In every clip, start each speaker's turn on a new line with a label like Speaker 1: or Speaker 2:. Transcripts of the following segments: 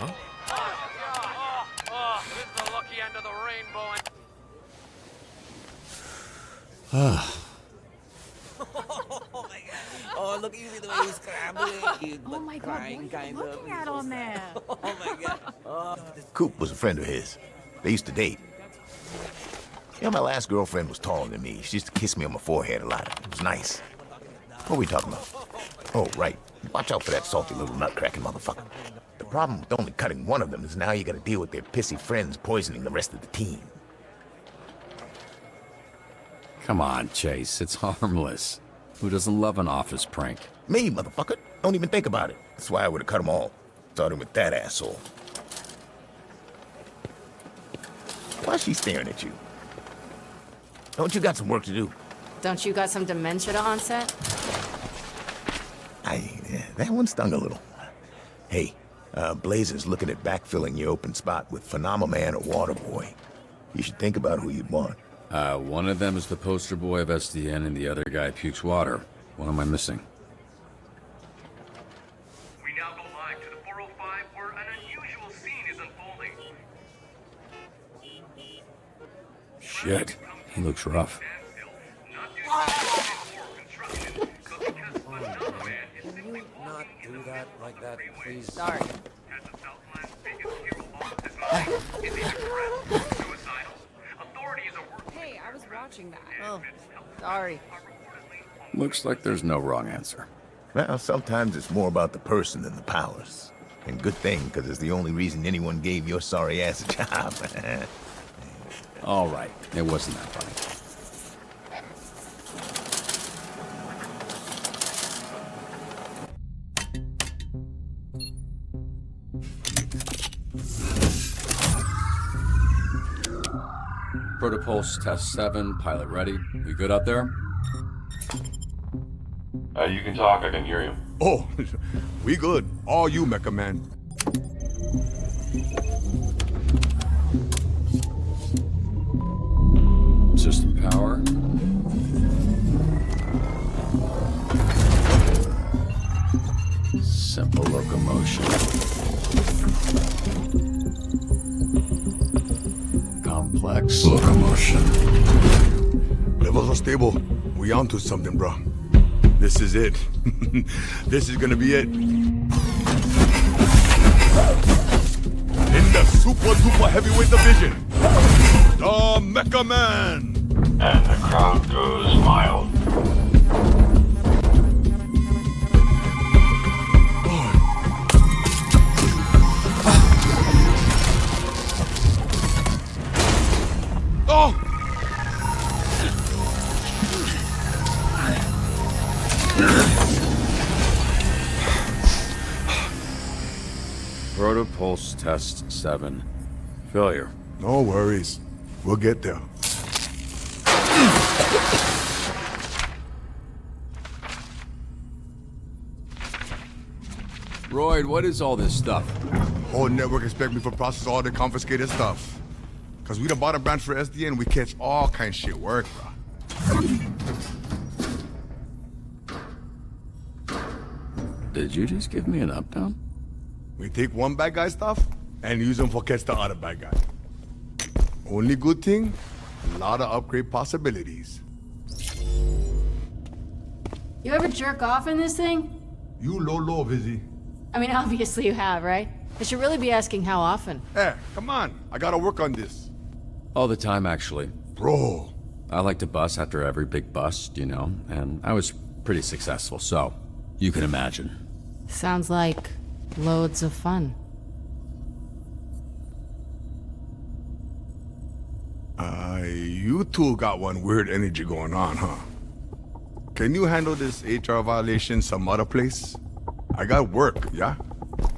Speaker 1: This is the lucky end of the rainbow.
Speaker 2: Oh my god. Oh, look at the way he's scrambling.
Speaker 3: Oh my god, what are you looking at on there?
Speaker 2: Oh my god. Oh.
Speaker 4: Coop was a friend of his. They used to date. You know, my last girlfriend was taller than me. She used to kiss me on my forehead a lot. It was nice. What were we talking about? Oh, right. Watch out for that salty little nut-cracking motherfucker. The problem with only cutting one of them is now you gotta deal with their pissy friends poisoning the rest of the team.
Speaker 5: Come on, Chase. It's harmless. Who doesn't love an office prank?
Speaker 4: Me, motherfucker. Don't even think about it. That's why I would've cut them all. Starting with that asshole. Why's she staring at you? Don't you got some work to do?
Speaker 3: Don't you got some dementia to onset?
Speaker 4: That one stung a little. Hey, Blazer's looking at backfilling your open spot with Phenomenon or Waterboy. You should think about who you'd want.
Speaker 5: One of them is the poster boy of SDN and the other guy pukes water. What am I missing?
Speaker 6: We now go live to the 405 where an unusual scene is unfolding.
Speaker 5: Shit. He looks rough.
Speaker 2: Can you not do that like that, please?
Speaker 3: Sorry.
Speaker 6: Hey,
Speaker 3: I was watching that. Oh, sorry.
Speaker 5: Looks like there's no wrong answer.
Speaker 4: Well, sometimes it's more about the person than the powers. And good thing, because it's the only reason anyone gave your sorry ass a job.
Speaker 5: All right. It wasn't that funny. Protopulse test 7, pilot ready. We good out there?
Speaker 7: You can talk, I can hear you.
Speaker 8: Oh, we good. All you, Mecha Man.
Speaker 5: System power. Simple locomotion. Complex locomotion.
Speaker 8: Levels are stable. We onto something, bro. This is it. This is gonna be it. In the super duper heavyweight division, the Mecha Man.
Speaker 7: And the crowd goes wild.
Speaker 8: Oh!
Speaker 5: Protopulse test 7. Failure.
Speaker 8: No worries. We'll get there.
Speaker 5: Royd, what is all this stuff?
Speaker 8: Whole network expect me to process all the confiscated stuff. Cause we the bottom branch for SDN, we catch all kind of shit work, bro.
Speaker 5: Did you just give me an up-down?
Speaker 8: We take one bad guy stuff and use them for catch the other bad guy. Only good thing, a lot of upgrade possibilities.
Speaker 3: You ever jerk off in this thing?
Speaker 8: You low, Vizzy.
Speaker 3: I mean, obviously you have, right? I should really be asking how often.
Speaker 8: Hey, come on. I gotta work on this.
Speaker 5: All the time, actually.
Speaker 8: Bro.
Speaker 5: I like to bust after every big bust, you know, and I was pretty successful, so you can imagine.
Speaker 3: Sounds like loads of fun.
Speaker 8: You two got one weird energy going on, huh? Can you handle this HR violation some other place? I got work, yeah?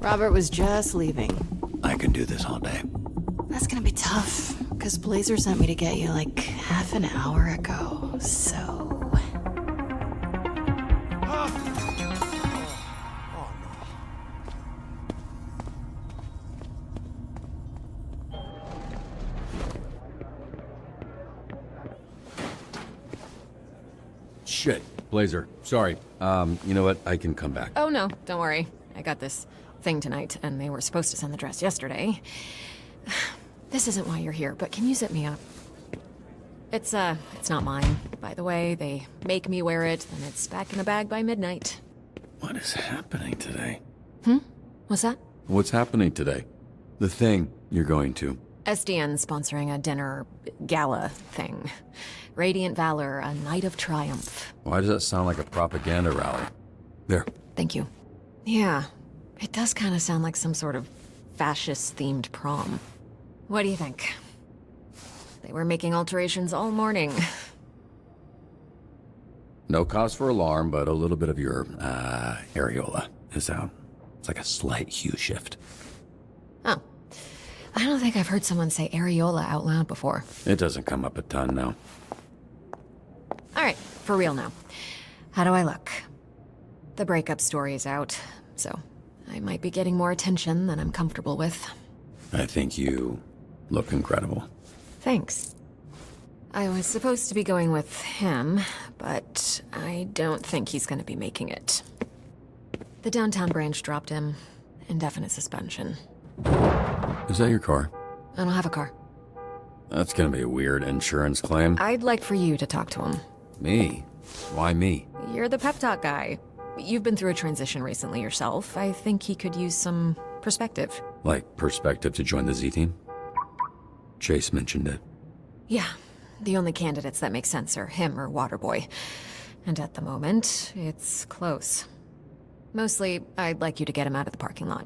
Speaker 3: Robert was just leaving.
Speaker 5: I can do this all day.
Speaker 3: That's gonna be tough, because Blazer sent me to get you like half an hour ago, so...
Speaker 5: Shit. Blazer, sorry. You know what? I can come back.
Speaker 9: Oh no, don't worry. I got this. thing tonight, and they were supposed to send the dress yesterday. This isn't why you're here, but can you zip me up? It's not mine, by the way. They make me wear it, and it's back in the bag by midnight.
Speaker 5: What is happening today?
Speaker 9: What's that?
Speaker 5: What's happening today? The thing you're going to.
Speaker 9: SDN sponsoring a dinner gala thing. Radiant Valor, a night of triumph.
Speaker 5: Why does that sound like a propaganda rally? There.
Speaker 9: Thank you. Yeah, it does kind of sound like some sort of fascist-themed prom. What do you think? They were making alterations all morning.
Speaker 5: No cause for alarm, but a little bit of your, areola is out. It's like a slight hue shift.
Speaker 9: Oh. I don't think I've heard someone say areola out loud before.
Speaker 5: It doesn't come up a ton now.
Speaker 9: Alright, for real now. How do I look? The breakup story is out, so I might be getting more attention than I'm comfortable with.
Speaker 5: I think you look incredible.
Speaker 9: Thanks. I was supposed to be going with him, but I don't think he's gonna be making it. The downtown branch dropped him. Indefinite suspension.
Speaker 5: Is that your car?
Speaker 9: I don't have a car.
Speaker 5: That's gonna be a weird insurance claim.
Speaker 9: I'd like for you to talk to him.
Speaker 5: Me? Why me?
Speaker 9: You're the pep talk guy. You've been through a transition recently yourself. I think he could use some perspective.
Speaker 5: Like perspective to join the Z-Team? Chase mentioned it.
Speaker 9: Yeah. The only candidates that make sense are him or Waterboy. And at the moment, it's close. Mostly, I'd like you to get him out of the parking lot.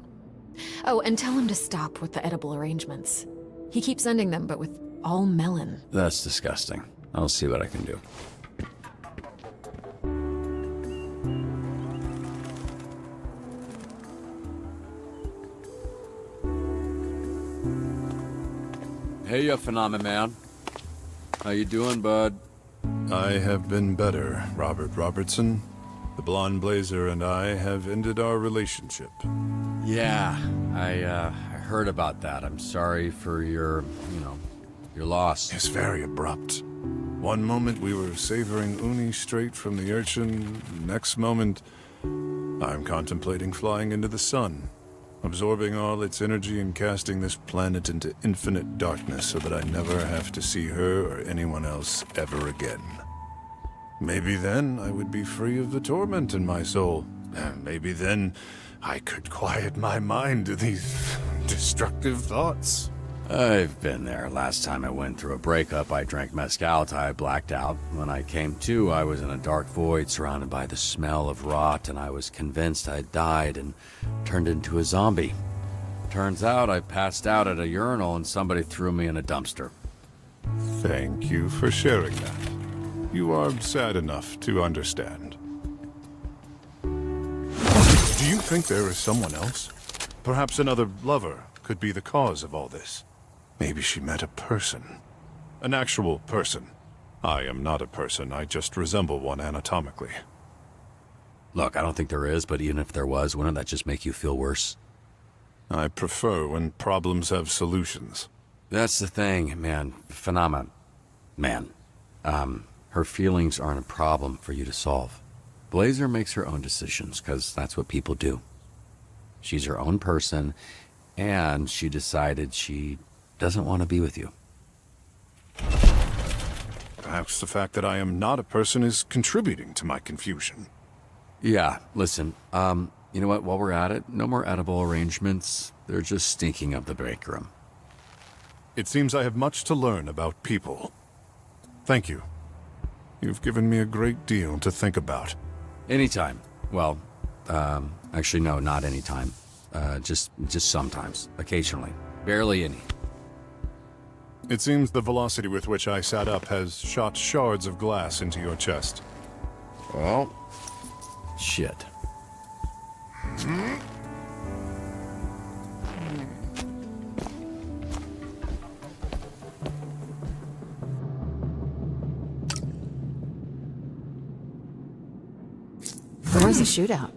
Speaker 9: Oh, and tell him to stop with the edible arrangements. He keeps sending them, but with all melon.
Speaker 5: That's disgusting. I'll see what I can do. Hey, you phenomenon man. How you doing, bud?
Speaker 10: I have been better, Robert Robertson. The blonde blazer and I have ended our relationship.
Speaker 5: Yeah, I heard about that. I'm sorry for your loss.
Speaker 10: It's very abrupt. One moment we were savoring uni straight from the urchin. Next moment, I'm contemplating flying into the sun, absorbing all its energy and casting this planet into infinite darkness so that I never have to see her or anyone else ever again. Maybe then I would be free of the torment in my soul. And maybe then I could quiet my mind to these destructive thoughts.
Speaker 5: I've been there. Last time I went through a breakup, I drank mezcal till I blacked out. When I came to, I was in a dark void surrounded by the smell of rot, and I was convinced I'd died and turned into a zombie. Turns out I passed out at a urinal and somebody threw me in a dumpster.
Speaker 10: Thank you for sharing that. You are sad enough to understand. Do you think there is someone else? Perhaps another lover could be the cause of all this. Maybe she met a person. An actual person. I am not a person, I just resemble one anatomically.
Speaker 5: Look, I don't think there is, but even if there was, wouldn't that just make you feel worse?
Speaker 10: I prefer when problems have solutions.
Speaker 5: That's the thing, man. Phenomenon. Man. Her feelings aren't a problem for you to solve. Blazer makes her own decisions, because that's what people do. She's her own person, and she decided she doesn't want to be with you.
Speaker 10: Perhaps the fact that I am not a person is contributing to my confusion.
Speaker 5: Yeah, listen, you know what, while we're at it, no more edible arrangements. They're just stinking up the break room.
Speaker 10: It seems I have much to learn about people. Thank you. You've given me a great deal to think about.
Speaker 5: Anytime. Well, actually no, not anytime. Just sometimes. Occasionally. Barely any.
Speaker 10: It seems the velocity with which I sat up has shot shards of glass into your chest.
Speaker 5: Well, shit.
Speaker 3: Where's the shootout?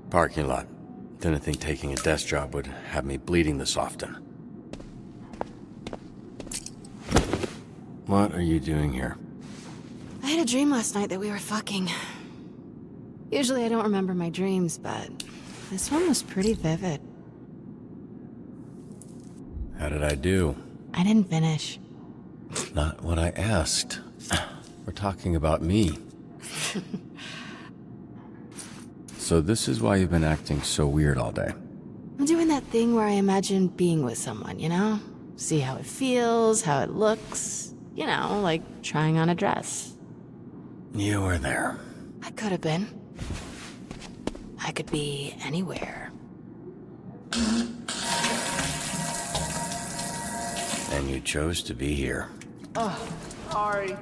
Speaker 5: Parking lot. Didn't think taking a desk job would have me bleeding this often. What are you doing here?
Speaker 3: I had a dream last night that we were fucking. Usually I don't remember my dreams, but This one was pretty vivid.
Speaker 5: How did I do?
Speaker 3: I didn't finish.
Speaker 5: Not what I asked. We're talking about me. So this is why you've been acting so weird all day.
Speaker 3: I'm doing that thing where I imagine being with someone, you know? See how it feels, how it looks. You know, like trying on a dress.
Speaker 5: You were there.
Speaker 3: I could have been. I could be anywhere.
Speaker 5: And you chose to be here.
Speaker 11: Oh, sorry.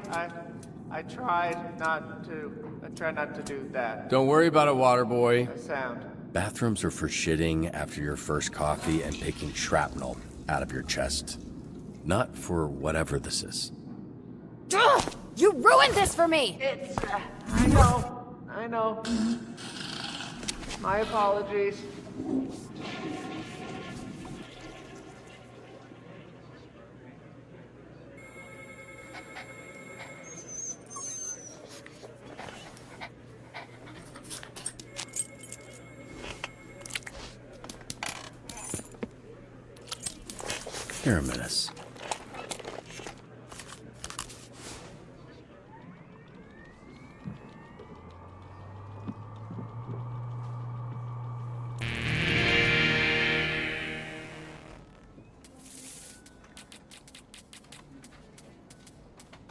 Speaker 11: I tried not to. I tried not to do that.
Speaker 5: Don't worry about it, Waterboy.
Speaker 11: The sound.
Speaker 5: Bathrooms are for shitting after your first coffee and picking shrapnel out of your chest. Not for whatever this is.
Speaker 3: Ugh! You ruined this for me!
Speaker 11: It's... I know. My apologies.
Speaker 5: You're a menace.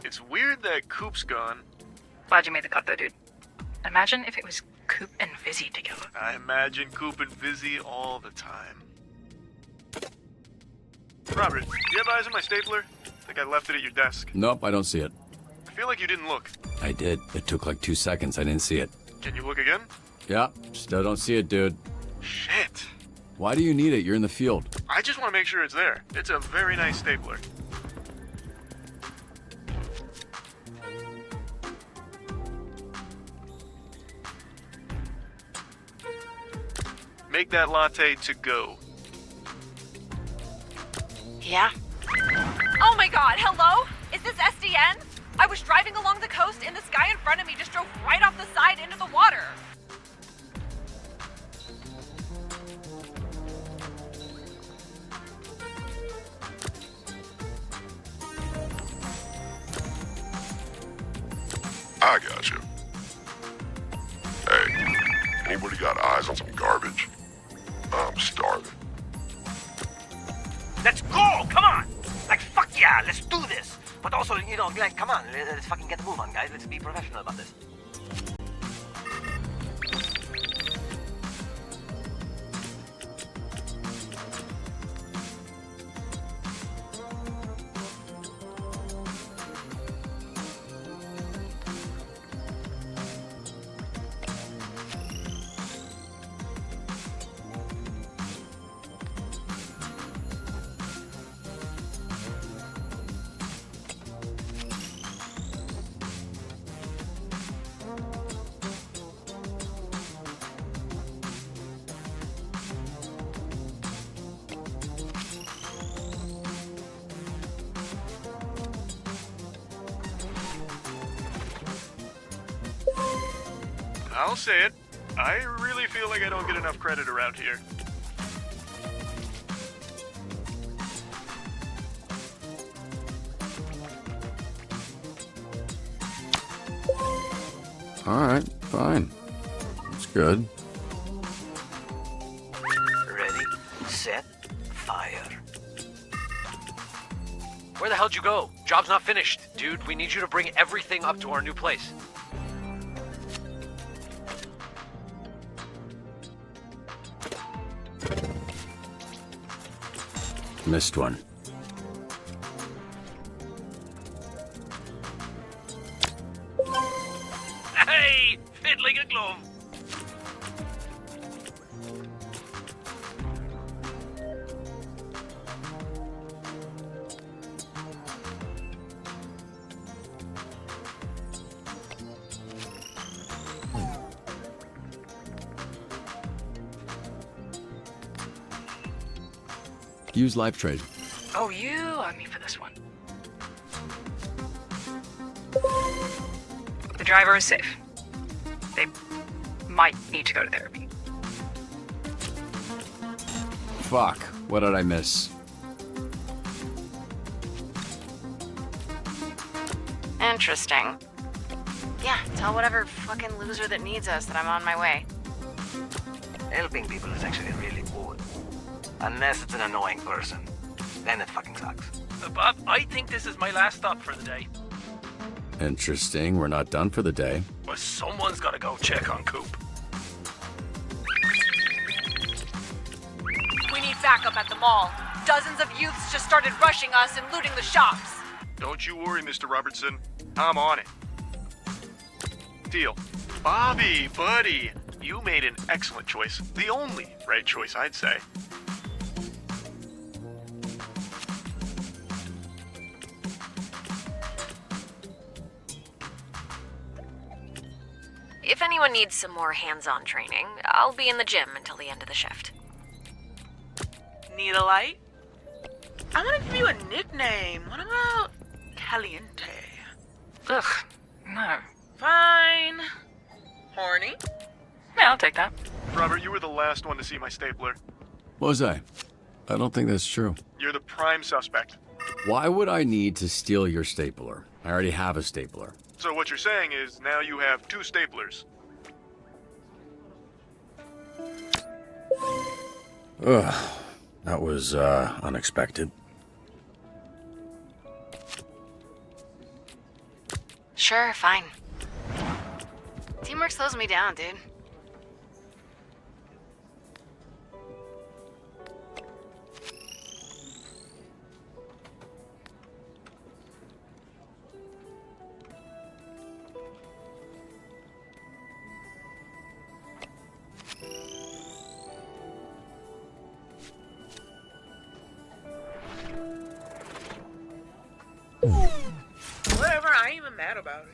Speaker 10: It's weird that Coop's gone.
Speaker 12: Glad you made the cut though, dude. Imagine if it was Coop and Vizzy together.
Speaker 10: I imagine Coop and Vizzy all the time. Robert, do you have eyes on my stapler? I think I left it at your desk.
Speaker 5: Nope, I don't see it.
Speaker 10: I feel like you didn't look.
Speaker 5: I did. It took like 2 seconds. I didn't see it.
Speaker 10: Can you look again?
Speaker 5: Yeah, still don't see it, dude.
Speaker 10: Shit.
Speaker 5: Why do you need it? You're in the field.
Speaker 10: I just want to make sure it's there. It's a very nice stapler. Make that latte to go.
Speaker 12: Yeah? Oh my god, hello? Is this SDN? I was driving along the coast and this guy in front of me just drove right off the side into the water.
Speaker 13: I got you. Hey, anybody got eyes on some garbage? I'm starving.
Speaker 2: Let's go! Come on! Like, fuck yeah, let's do this! But also, you know, like, come on, let's fucking get the move on, guys. Let's be professional about this.
Speaker 10: I'll say it. I really feel like I don't get enough credit around here.
Speaker 5: Alright, fine. That's good.
Speaker 2: Ready, set, fire.
Speaker 1: Where the hell'd you go? Job's not finished. Dude, we need you to bring everything up to our new place.
Speaker 5: Missed one.
Speaker 1: Hey! Fit like a glove!
Speaker 5: Use Life Trade.
Speaker 12: Oh, you on me for this one. The driver is safe. They might need to go to therapy.
Speaker 5: Fuck, what did I miss?
Speaker 3: Interesting. Yeah, tell whatever fucking loser that needs us that I'm on my way.
Speaker 2: Helping people is actually really good. Unless it's an annoying person. Then it fucking sucks.
Speaker 14: Bob, I think this is my last stop for the day.
Speaker 5: Interesting, we're not done for the day.
Speaker 14: But someone's gotta go check on Coop.
Speaker 12: We need backup at the mall. Dozens of youths just started rushing us and looting the shops.
Speaker 15: Don't you worry, Mr. Robertson. I'm on it. Deal. Bobby, buddy, you made an excellent choice. The only right choice, I'd say.
Speaker 9: If anyone needs some more hands-on training, I'll be in the gym until the end of the shift.
Speaker 16: Need a light? I'm gonna give you a nickname. What about Caliente?
Speaker 17: Ugh, no.
Speaker 16: Fine. Horny?
Speaker 17: Yeah, I'll take that.
Speaker 15: Robert, you were the last one to see my stapler.
Speaker 5: Was I? I don't think that's true.
Speaker 15: You're the prime suspect.
Speaker 5: Why would I need to steal your stapler? I already have a stapler.
Speaker 15: So what you're saying is now you have 2 staplers.
Speaker 5: Ugh, that was, unexpected.
Speaker 3: Sure, fine. Teamwork slows me down, dude.
Speaker 16: Whatever, I ain't even mad about it.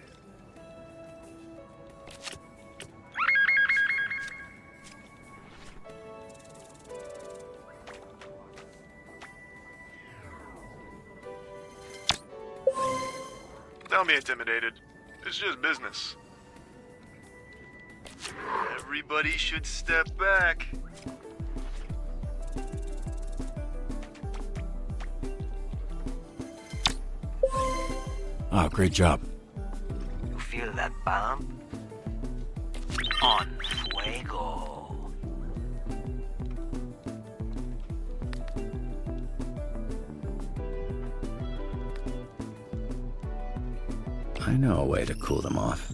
Speaker 15: Don't be intimidated. It's just business. Everybody should step back.
Speaker 5: Oh, great job.
Speaker 2: You feel that bump? On fuego.
Speaker 5: I know a way to cool them off.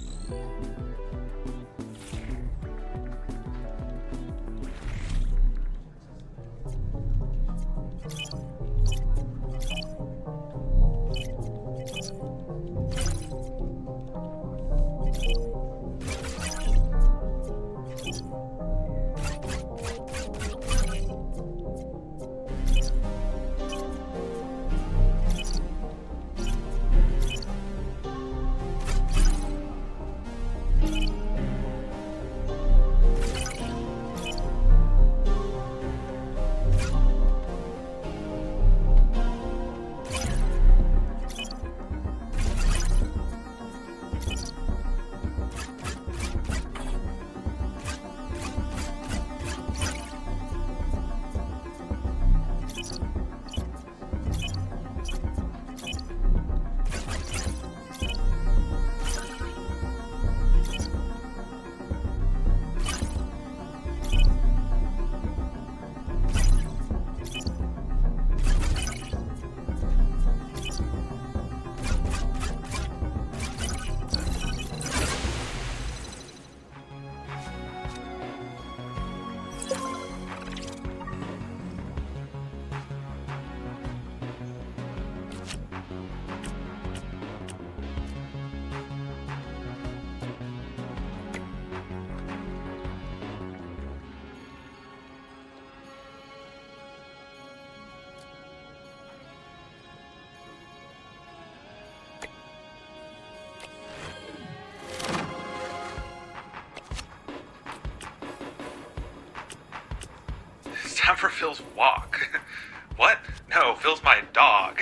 Speaker 18: Time for Phil's walk. What? No, Phil's my dog.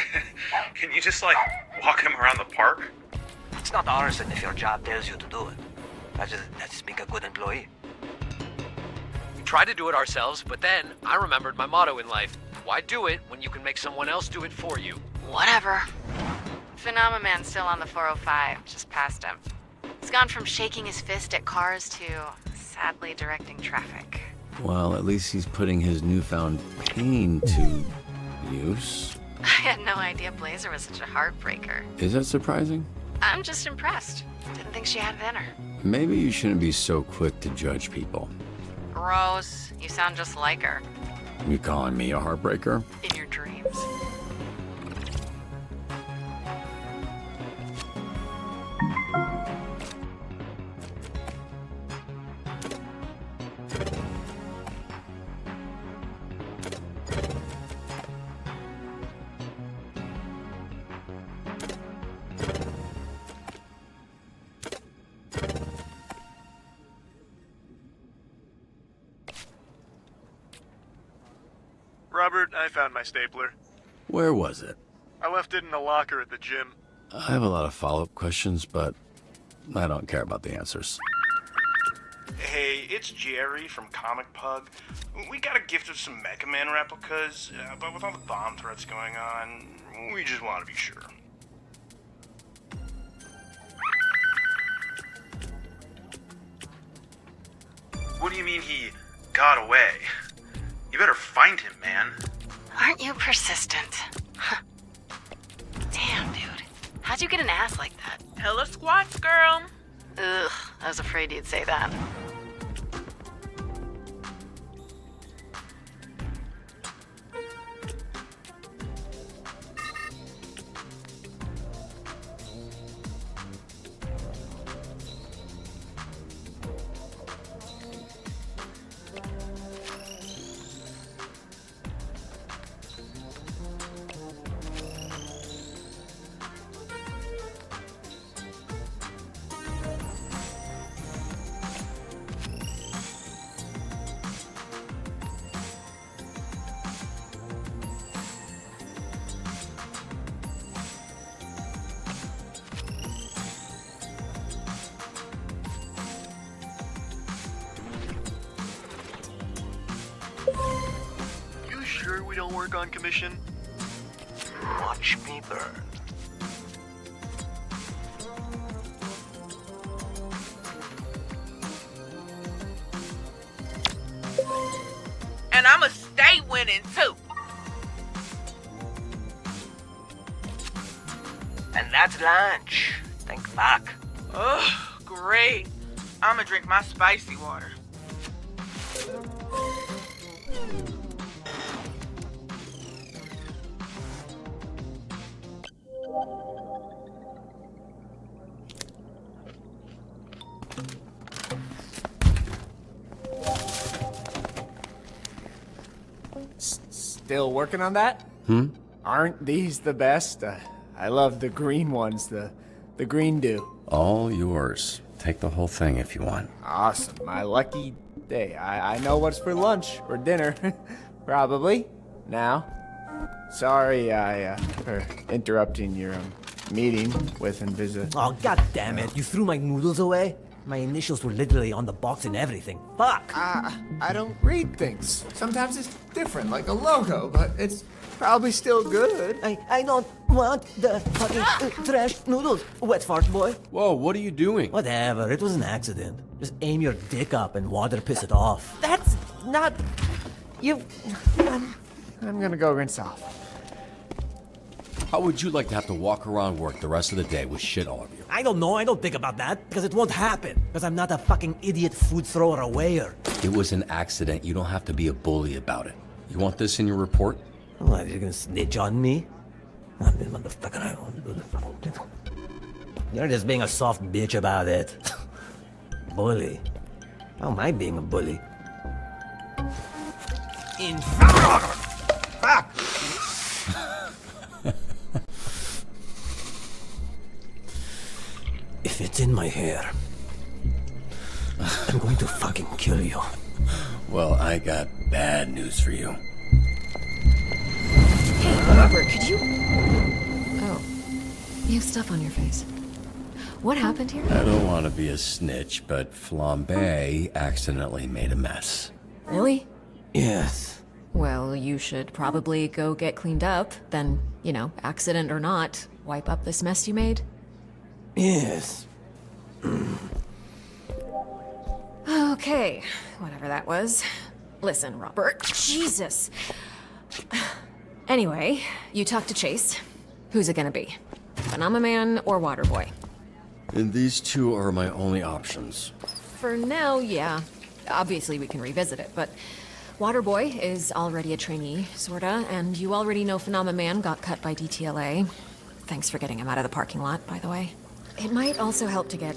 Speaker 18: Can you just, like, walk him around the park?
Speaker 2: It's not arson if your job tells you to do it. That's just being a good employee.
Speaker 1: tried to do it ourselves, but then I remembered my motto in life. Why do it when you can make someone else do it for you?
Speaker 3: Whatever. Phenomemon's still on the 405, just past him. He's gone from shaking his fist at cars to sadly directing traffic.
Speaker 5: Well, at least he's putting his newfound pain to use.
Speaker 3: I had no idea Blazer was such a heartbreaker.
Speaker 5: Is that surprising?
Speaker 3: I'm just impressed. Didn't think she had it in her.
Speaker 5: Maybe you shouldn't be so quick to judge people.
Speaker 3: Gross. You sound just like her.
Speaker 5: You calling me a heartbreaker?
Speaker 3: In your dreams.
Speaker 15: Robert, I found my stapler.
Speaker 5: Where was it?
Speaker 15: I left it in the locker at the gym.
Speaker 5: I have a lot of follow-up questions, but I don't care about the answers.
Speaker 19: Hey, it's Jerry from Comic Pug. We got a gift of some Mega Man replicas, but with all the bomb threats going on, we just want to be sure.
Speaker 18: What do you mean he got away? You better find him, man.
Speaker 3: Aren't you persistent? Huh. Damn, dude. How'd you get an ass like that?
Speaker 16: Hella squats, girl.
Speaker 3: Ugh, I was afraid you'd say that.
Speaker 15: You sure we don't work on commission?
Speaker 2: Watch me burn.
Speaker 16: And I'ma stay winning too.
Speaker 2: And that's lunch. Think back.
Speaker 16: Ugh, great. I'ma drink my spicy water.
Speaker 11: Still working on that? Aren't these the best? I love the green ones, the green dew.
Speaker 5: All yours. Take the whole thing if you want.
Speaker 11: Awesome. My lucky day. I know what's for lunch or dinner. Probably. Now. Sorry, for interrupting your meeting with Invisa.
Speaker 20: Oh, god damn it. You threw my noodles away? My initials were literally on the box and everything. Fuck!
Speaker 11: I don't read things. Sometimes it's different, like a logo, but it's probably still good.
Speaker 20: I don't want the fucking trash noodles, wet fart boy.
Speaker 5: Whoa, what are you doing?
Speaker 20: Whatever, it was an accident. Just aim your dick up and water piss it off. That's not... You...
Speaker 11: I'm gonna go rinse off.
Speaker 5: How would you like to have to walk around work the rest of the day with shit all over you?
Speaker 20: I don't know, I don't think about that, because it won't happen. Because I'm not a fucking idiot food thrower awayer.
Speaker 5: It was an accident. You don't have to be a bully about it. You want this in your report?
Speaker 20: What, you're gonna snitch on me? Motherfucker, you're just being a soft bitch about it. Bully? How am I being a bully? In fuck! If it's in my hair, I'm going to fucking kill you.
Speaker 5: Well, I got bad news for you.
Speaker 9: Hey, Robert, could you... Oh. You have stuff on your face. What happened here?
Speaker 5: I don't want to be a snitch, but Flambe accidentally made a mess.
Speaker 9: Really?
Speaker 20: Yes.
Speaker 9: Well, you should probably go get cleaned up, then, accident or not, wipe up this mess you made.
Speaker 20: Yes.
Speaker 9: Okay, whatever that was. Listen, Robert. Jesus. Anyway, you talked to Chase. Who's it gonna be? Phenomenon or Waterboy?
Speaker 5: And these two are my only options.
Speaker 9: For now, yeah. Obviously, we can revisit it, but Waterboy is already a trainee, sorta, and you already know Phenomenon got cut by DTLA. Thanks for getting him out of the parking lot, by the way. It might also help to get,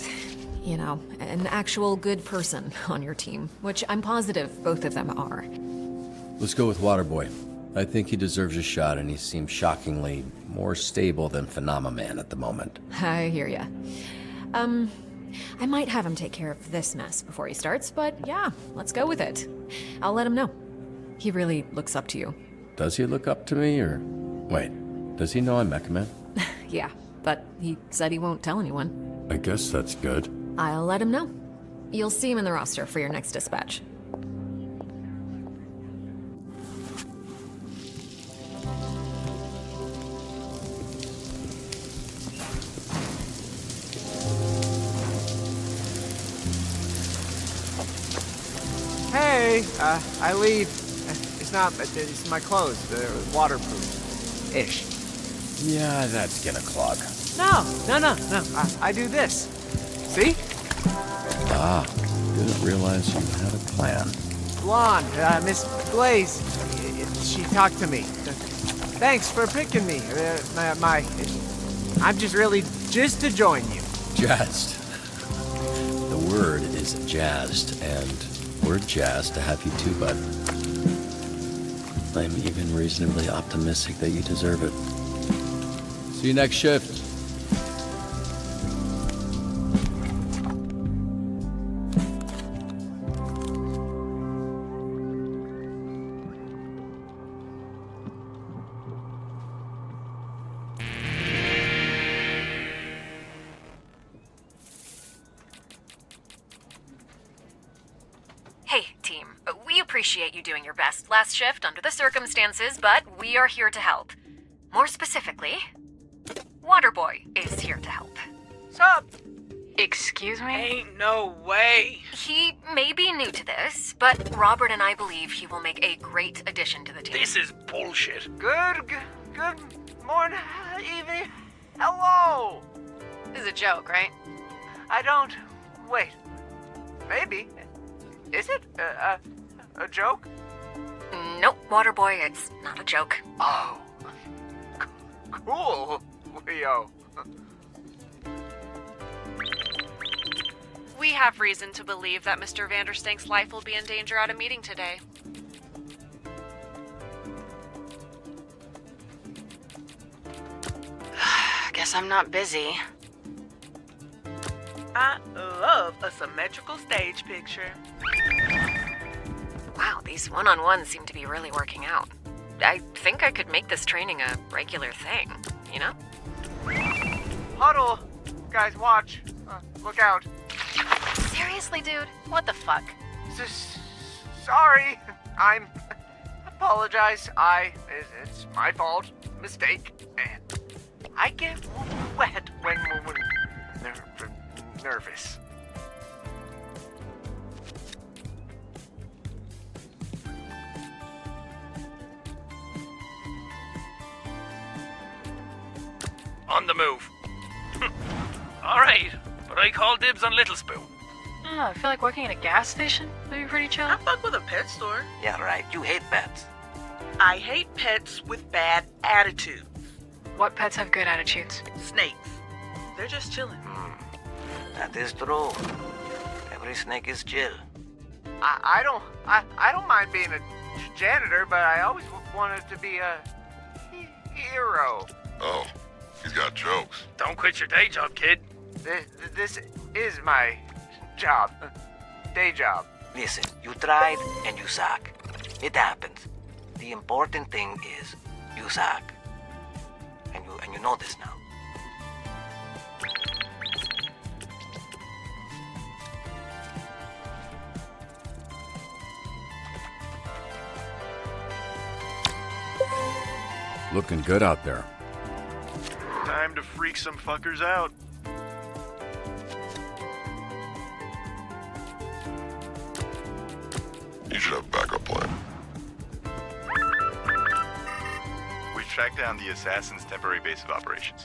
Speaker 9: an actual good person on your team, which I'm positive both of them are.
Speaker 5: Let's go with Waterboy. I think he deserves a shot, and he seems shockingly more stable than Phenomenon at the moment.
Speaker 9: I hear ya. I might have him take care of this mess before he starts, but yeah, let's go with it. I'll let him know. He really looks up to you.
Speaker 5: Does he look up to me, or... Wait, does he know I'm Mecha Man?
Speaker 9: Yeah, but he said he won't tell anyone.
Speaker 5: I guess that's good.
Speaker 9: I'll let him know. You'll see him in the roster for your next dispatch.
Speaker 11: Hey, I leave. It's my clothes. They're waterproof-ish.
Speaker 5: Yeah, that's gonna clog.
Speaker 11: No. I do this. See?
Speaker 5: Ah, didn't realize you had a plan.
Speaker 11: Blonde, Miss Blaze. She talked to me. Thanks for picking me. I'm just to join you.
Speaker 5: Jazzed. The word is jazzed, and we're jazzed to have you too, bud. I'm even reasonably optimistic that you deserve it. See you next shift.
Speaker 21: Hey, team. We appreciate you doing your best last shift under the circumstances, but we are here to help. More specifically, Waterboy is here to help.
Speaker 16: Sup?
Speaker 17: Excuse me?
Speaker 16: Ain't no way.
Speaker 21: He may be new to this, but Robert and I believe he will make a great addition to the team.
Speaker 14: This is bullshit.
Speaker 11: Good morning, evening. Hello.
Speaker 3: This is a joke, right?
Speaker 11: I don't... Wait. Maybe. Is it a joke?
Speaker 21: Nope, Waterboy, it's not a joke.
Speaker 11: Oh. Cool, Leo.
Speaker 12: We have reason to believe that Mr. Vanderstank's life will be in danger at a meeting today.
Speaker 3: Guess I'm not busy.
Speaker 16: I love a symmetrical stage picture.
Speaker 21: Wow, these one-on-ones seem to be really working out. I think I could make this training a regular thing, you know?
Speaker 11: Huddle. Guys, watch. Look out.
Speaker 21: Seriously, dude? What the fuck?
Speaker 11: Sorry. Apologize. It's my fault. Mistake. And I get wet when nervous.
Speaker 14: On the move. All right, but I call dibs on Little Spoon.
Speaker 17: Oh, I feel like working at a gas station would be pretty chill.
Speaker 16: I fuck with a pet store.
Speaker 2: Yeah, right. You hate pets.
Speaker 16: I hate pets with bad attitudes.
Speaker 17: What pets have good attitudes?
Speaker 16: Snakes. They're just chilling.
Speaker 2: That is true. Every snake is chill.
Speaker 11: I don't mind being a janitor, but I always wanted to be a hero.
Speaker 13: Oh, he's got jokes.
Speaker 14: Don't quit your day job, kid.
Speaker 11: This is my job. Day job.
Speaker 2: Listen, you tried and you suck. It happens. The important thing is you suck. And you know this now.
Speaker 5: Looking good out there.
Speaker 15: Time to freak some fuckers out.
Speaker 13: You should have a backup plan.
Speaker 6: We've tracked down the assassin's temporary base of operations.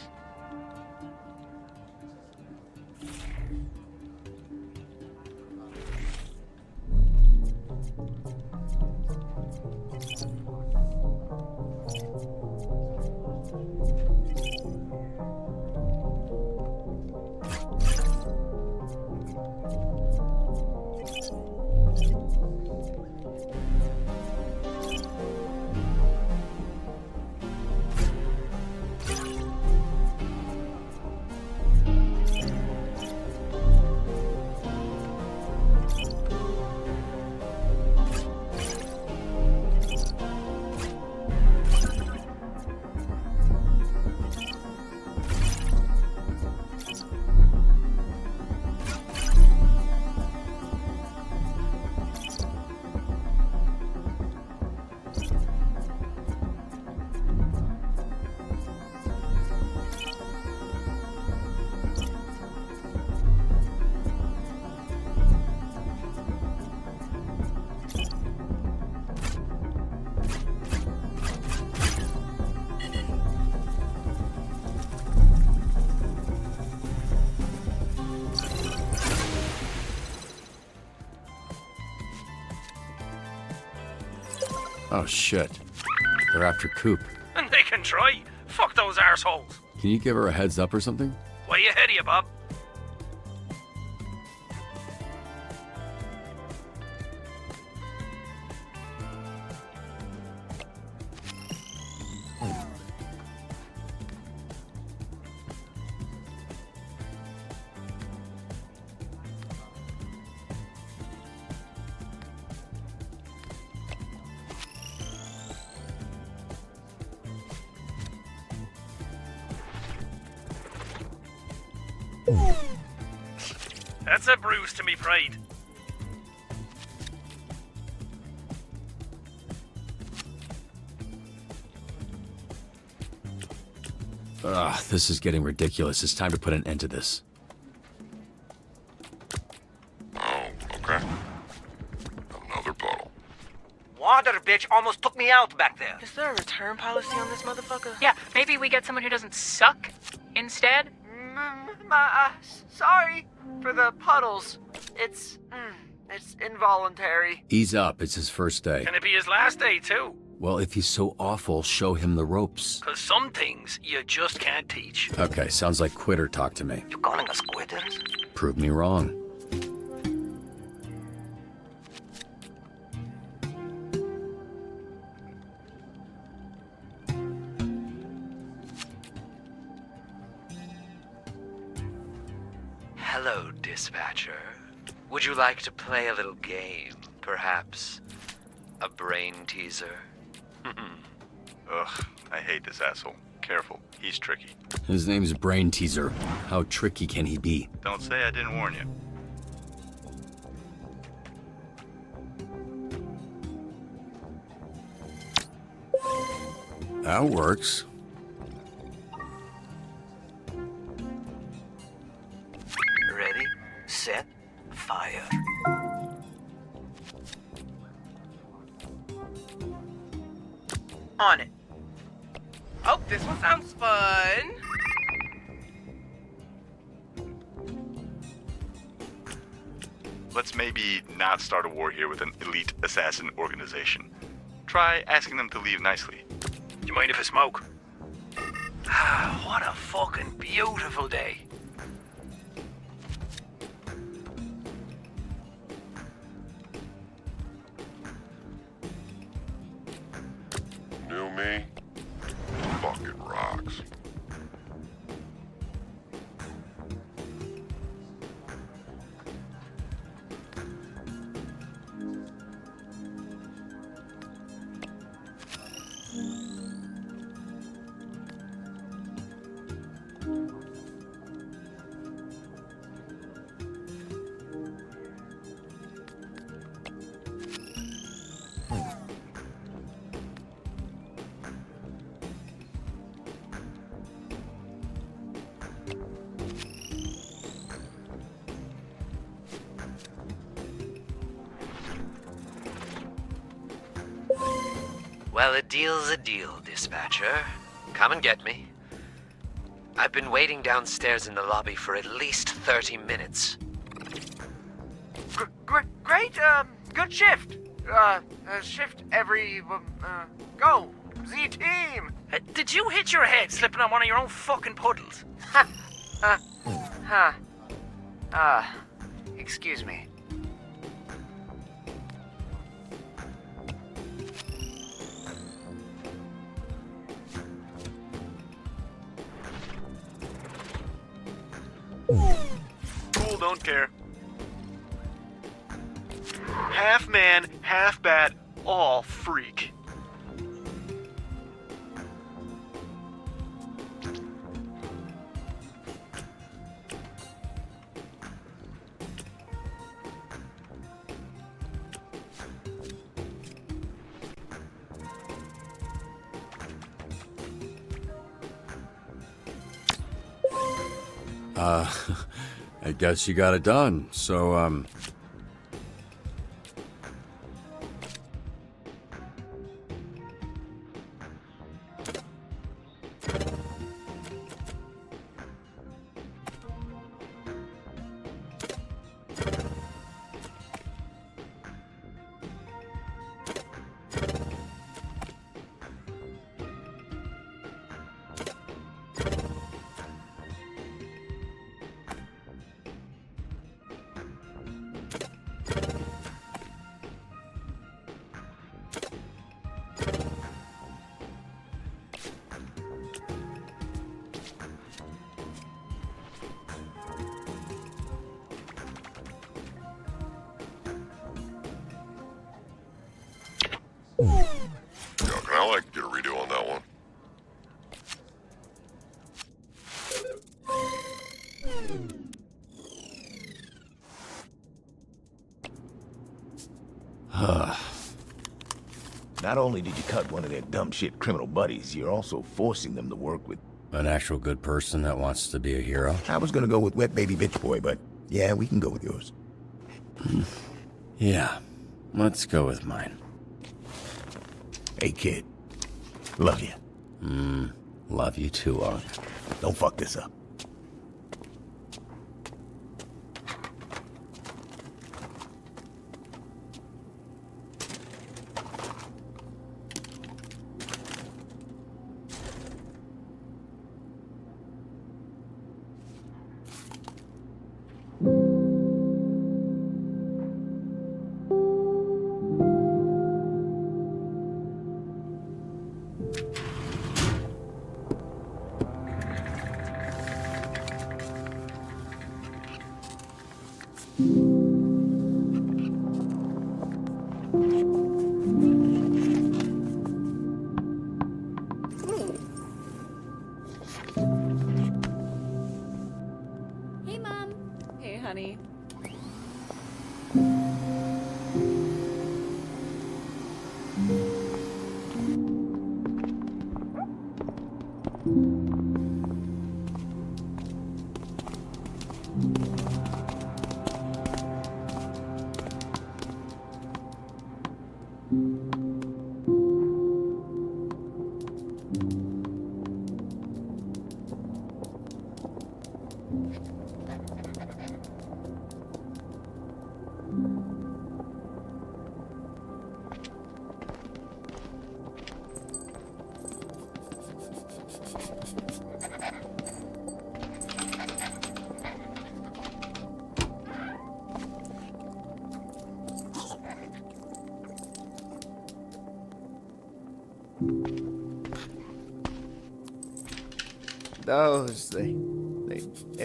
Speaker 5: Oh shit. They're after Coop.
Speaker 14: And they can try. Fuck those arseholes.
Speaker 5: Can you give her a heads up or something?
Speaker 14: Way ahead of you, Bob. That's a bruise to me pride.
Speaker 5: Ugh, this is getting ridiculous. It's time to put an end to this.
Speaker 13: Oh, okay. Another puddle.
Speaker 2: Water, bitch, almost took me out back there.
Speaker 16: Is there a return policy on this motherfucker?
Speaker 17: Yeah, maybe we get someone who doesn't suck instead?
Speaker 22: Sorry for the puddles. It's involuntary.
Speaker 5: Ease up. It's his first day.
Speaker 14: Can it be his last day, too?
Speaker 5: Well, if he's so awful, show him the ropes.
Speaker 14: Because some things you just can't teach.
Speaker 5: Okay, sounds like quitter talk to me.
Speaker 2: You calling us quitters?
Speaker 5: Prove me wrong.
Speaker 1: Hello, dispatcher. Would you like to play a little game? Perhaps a brain teaser?
Speaker 6: Ugh, I hate this asshole. Careful, he's tricky.
Speaker 5: His name's Brain Teaser. How tricky can he be?
Speaker 6: Don't say I didn't warn you.
Speaker 5: That works.
Speaker 2: Ready, set, fire.
Speaker 16: On it. Oh, this one sounds fun.
Speaker 6: Let's maybe not start a war here with an elite assassin organization. Try asking them to leave nicely.
Speaker 14: Do you mind if I smoke? What a fucking beautiful day.
Speaker 13: New me? Fucking rocks.
Speaker 1: Well, a deal's a deal, dispatcher. Come and get me. I've been waiting downstairs in the lobby for at least 30 minutes.
Speaker 22: Great, good shift. Shift every, go, Z-Team.
Speaker 14: Did you hit your head slipping on one of your own fucking puddles?
Speaker 22: Excuse me.
Speaker 15: Cool, don't care. Half man, half bat, all freak.
Speaker 5: I guess you got it done. So,
Speaker 13: Yeah, can I get a redo on that one?
Speaker 4: Not only did you cut one of their dumb shit criminal buddies, you're also forcing them to work with
Speaker 5: an actual good person that wants to be a hero?
Speaker 4: I was gonna go with Wet Baby Bitch Boy, but yeah, we can go with yours.
Speaker 5: Yeah, let's go with mine.
Speaker 4: Hey, kid. Love you.
Speaker 5: Love you too, Unc.
Speaker 4: Don't fuck this up.
Speaker 7: Hey, Mom. Hey, honey.
Speaker 11: Those, they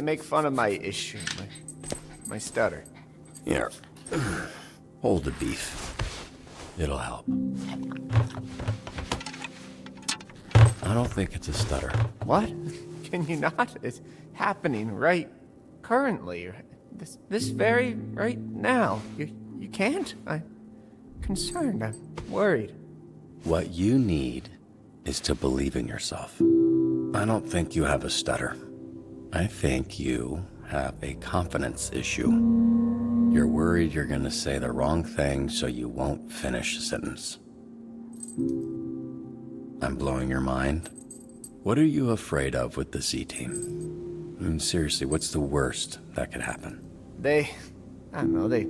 Speaker 11: make fun of my issue, my stutter.
Speaker 5: Here, hold the beef. It'll help. I don't think it's a stutter.
Speaker 11: What? Can you not? It's happening right currently. This very right now. You can't? I'm concerned. I'm worried.
Speaker 5: What you need is to believe in yourself. I don't think you have a stutter. I think you have a confidence issue. You're worried you're gonna say the wrong thing so you won't finish a sentence. I'm blowing your mind? What are you afraid of with the Z-Team? I mean, seriously, what's the worst that could happen?
Speaker 11: I don't know, they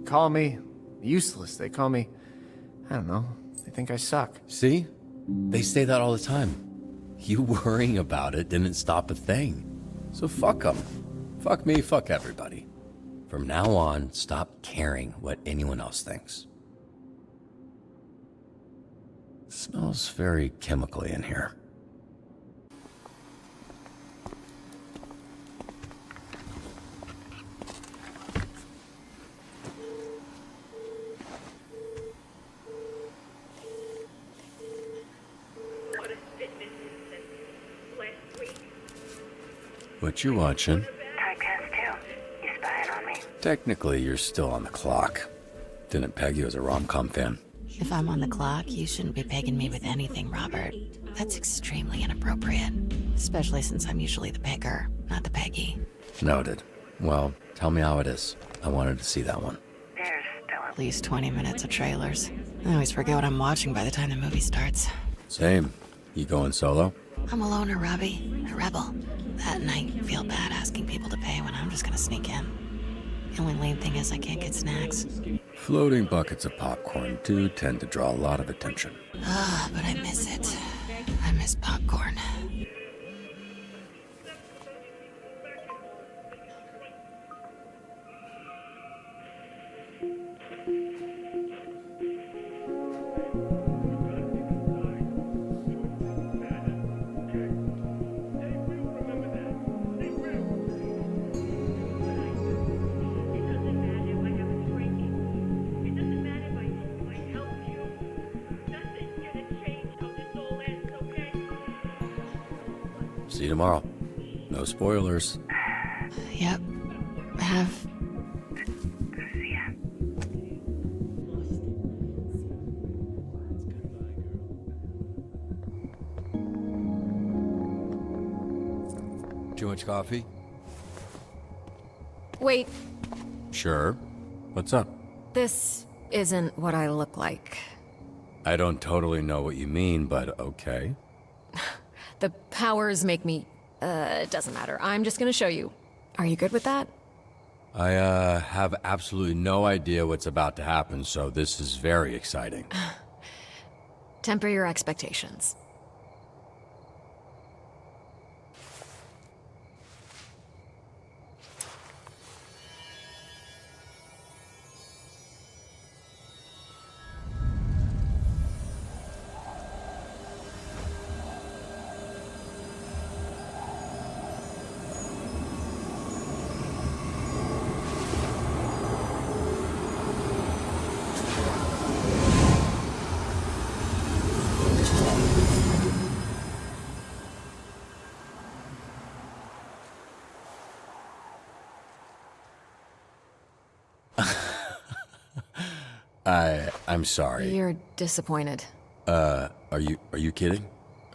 Speaker 11: call me useless. They call me, I don't know, they think I suck.
Speaker 5: See? They say that all the time. You worrying about it didn't stop a thing. So fuck them. Fuck me, fuck everybody. From now on, stop caring what anyone else thinks. It smells very chemically in here. What you watching?
Speaker 8: Typecast 2. You spying on me?
Speaker 5: Technically, you're still on the clock. Didn't peg you as a rom-com fan.
Speaker 10: If I'm on the clock, you shouldn't be pegging me with anything, Robert. That's extremely inappropriate. Especially since I'm usually the picker, not the peggy.
Speaker 5: Noted. Well, tell me how it is. I wanted to see that one.
Speaker 8: There's still
Speaker 10: At least 20 minutes of trailers. I always forget what I'm watching by the time the movie starts.
Speaker 5: Same. You going solo?
Speaker 10: I'm a loner, Robbie. A rebel. That and I feel bad asking people to pay when I'm just gonna sneak in. The only lame thing is I can't get snacks.
Speaker 5: Floating buckets of popcorn do tend to draw a lot of attention.
Speaker 10: Ah, but I miss it. I miss popcorn.
Speaker 5: See you tomorrow. No spoilers.
Speaker 10: Yep. Have...
Speaker 5: Too much coffee?
Speaker 9: Wait,
Speaker 5: Sure. What's up?
Speaker 9: this isn't what I look like.
Speaker 5: I don't totally know what you mean, but okay.
Speaker 9: The powers make me... it doesn't matter. I'm just gonna show you. Are you good with that?
Speaker 5: I, have absolutely no idea what's about to happen, so this is very exciting.
Speaker 9: Temper your expectations.
Speaker 5: I'm sorry.
Speaker 9: You're disappointed.
Speaker 5: Are you kidding?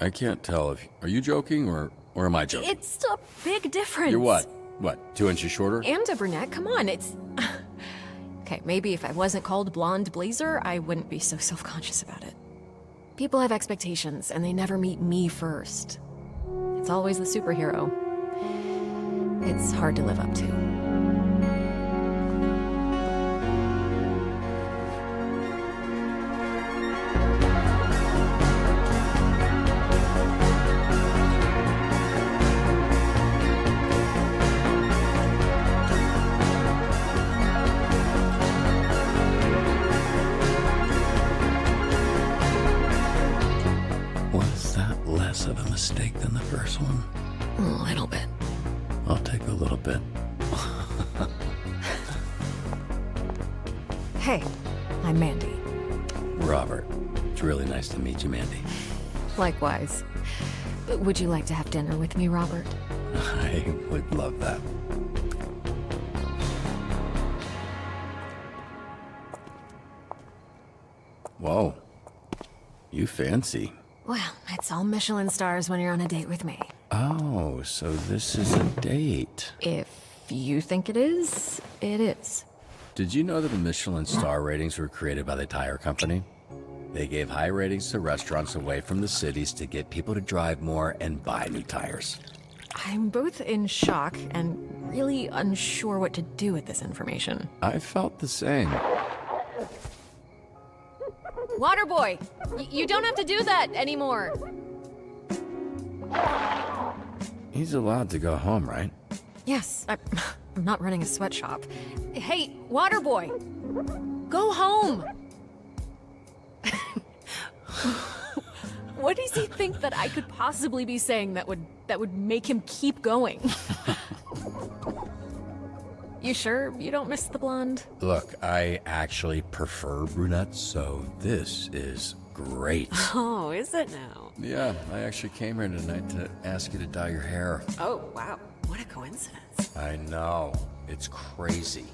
Speaker 5: I can't tell if... Are you joking or am I joking?
Speaker 9: It's a big difference.
Speaker 5: You're what? What, 2 inches shorter?
Speaker 9: And a brunette, come on, it's... Okay, maybe if I wasn't called Blonde Blazer, I wouldn't be so self-conscious about it. People have expectations, and they never meet me first. It's always the superhero. It's hard to live up to.
Speaker 5: Was that less of a mistake than the first one?
Speaker 9: A little bit.
Speaker 5: I'll take a little bit.
Speaker 9: Hey, I'm Mandy.
Speaker 5: Robert. It's really nice to meet you, Mandy.
Speaker 9: Likewise. Would you like to have dinner with me, Robert?
Speaker 5: I would love that. Whoa. You fancy.
Speaker 9: Well, it's all Michelin stars when you're on a date with me.
Speaker 5: Oh, so this is a date.
Speaker 9: If you think it is, it is.
Speaker 5: Did you know that the Michelin star ratings were created by the tire company? They gave high ratings to restaurants away from the cities to get people to drive more and buy new tires.
Speaker 9: I'm both in shock and really unsure what to do with this information.
Speaker 5: I felt the same.
Speaker 9: Waterboy! You don't have to do that anymore!
Speaker 5: He's allowed to go home, right?
Speaker 9: Yes, I'm not running a sweatshop. Hey, Waterboy! Go home! What does he think that I could possibly be saying that would make him keep going? You sure you don't miss the blonde?
Speaker 5: Look, I actually prefer brunettes, so this is great.
Speaker 9: Oh, is it now?
Speaker 5: Yeah, I actually came here tonight to ask you to dye your hair.
Speaker 9: Oh, wow. What a coincidence.
Speaker 5: I know. It's crazy.